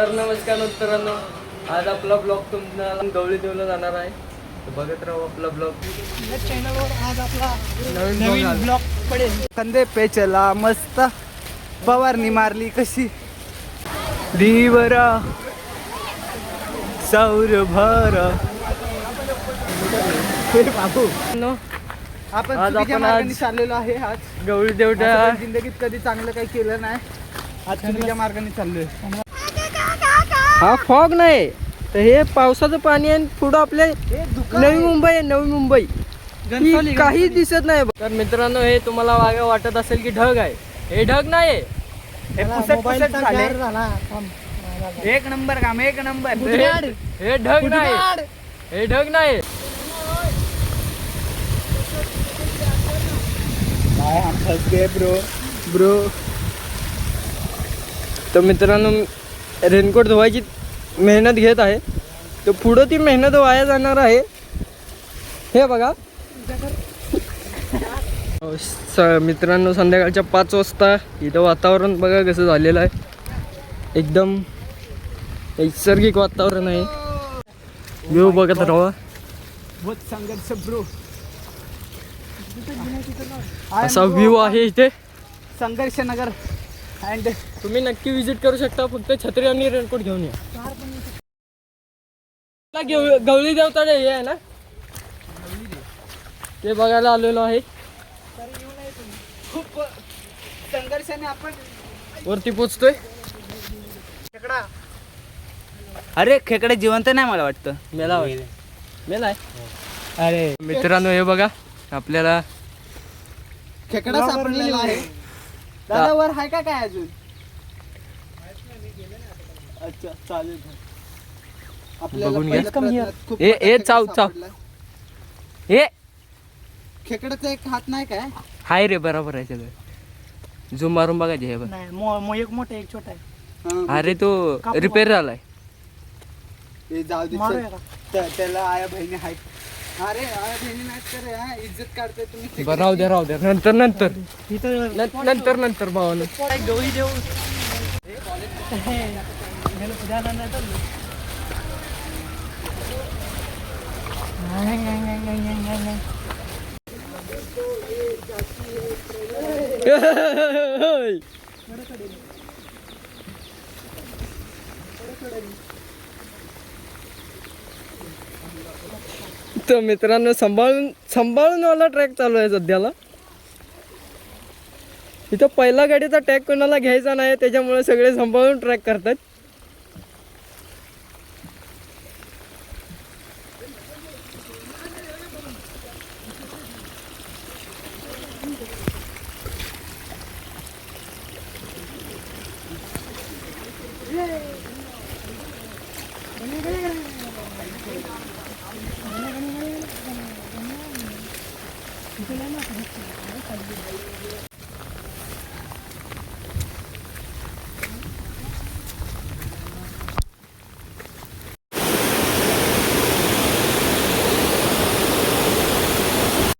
तर नमस्कार मित्रांनो, आज आपला ब्लॉग तुम्हाला गवळी देवला जाणार आहे. तर बघत राहू आपला ब्लॉग. या चॅनलवर आज आपला नवीन ब्लॉग पडेल. कंदे पे चला मस्त फवारणी मारली कशी दिवरा सौर भर बाबू आपण आज चुकीच्या आपण मार्गाने आज- चाललेलो आहे. आज गवळी देवच्या आपण जिंदगीत कधी चांगलं काही केलं नाही. आज चुकीच्या मार्गाने चाललोय. हा फॉग नाही, तर हे पावसाचं पाणी आहे. पुढं आपले नवी मुंबई आहे. नवी मुंबई ही काही दिसत नाही. तर मित्रांनो, हे तुम्हाला वाटत असेल की ढग आहे. हे ढग नाही, हे पुसट पुसट झाले. एक नंबर काम, एक नंबर. हे ढग नाही, हे ढग नाही. ब्रो ब्रो तर मित्रांनो, रेनकोट धुवायची मेहनत घेत आहे. तर पुढं ती मेहनत वाया जाणार आहे. हे बघा मित्रांनो, संध्याकाळच्या 5 वाजता इथं वातावरण बघा कसं झालेलं आहे. एकदम नैसर्गिक वातावरण आहे. व्ह्यू बघत राहा. बहुत संघर्ष ब्रो. असा व्ह्यू आहे इथे. संघर्ष नगर अँड तुम्ही नक्की विजिट करू शकता. फक्त छत्री आणि रेनकोट घेऊन या. गवळी देवताडे हे आहे ना, ते बघायला आलेलो आहे. खूप संघर्षाने आपण वरती पोचतोय. खेकडा. अरे खेकडे जिवंत नाही मला वाटतं. मेलाय. अरे मित्रांनो, हे बघा आपल्याला खेकडा सापडलेला आहे. दादा वर आहे का काय अजून? अच्छा चालेल. आपल्याला बघून घ्या. पहिल्या प्रयत्नात खूप ए मोठा ए खेकडा चाव चाव. सापडला. हे खेकड्याचा एक हात नाही काय? हाय रे, बरोबर आहे सगळं. झूम मारून बघायचे हे बघ. नाही एक मोठा एक छोटा आहे. हा, अरे तो रिपेअर झालाय. हे जाऊ दे. मारूया चल. का? त्याला आया बहिणी आहेत. अरे आया बहिणी नाहीत करे. हा इज्जत काढताय तुम्ही. बरं, राहू द्या नंतर नंतर इथं नंतर भावानं. गवळी देऊ. उद्याला नाही तर तर मित्रांनो, सांभाळून वाला ट्रॅक चालू आहे सध्याला. इथं पहिला गाडीचा टॅग कोणाला घ्यायचा नाही, त्याच्यामुळे सगळे सांभाळून ट्रॅक करतात.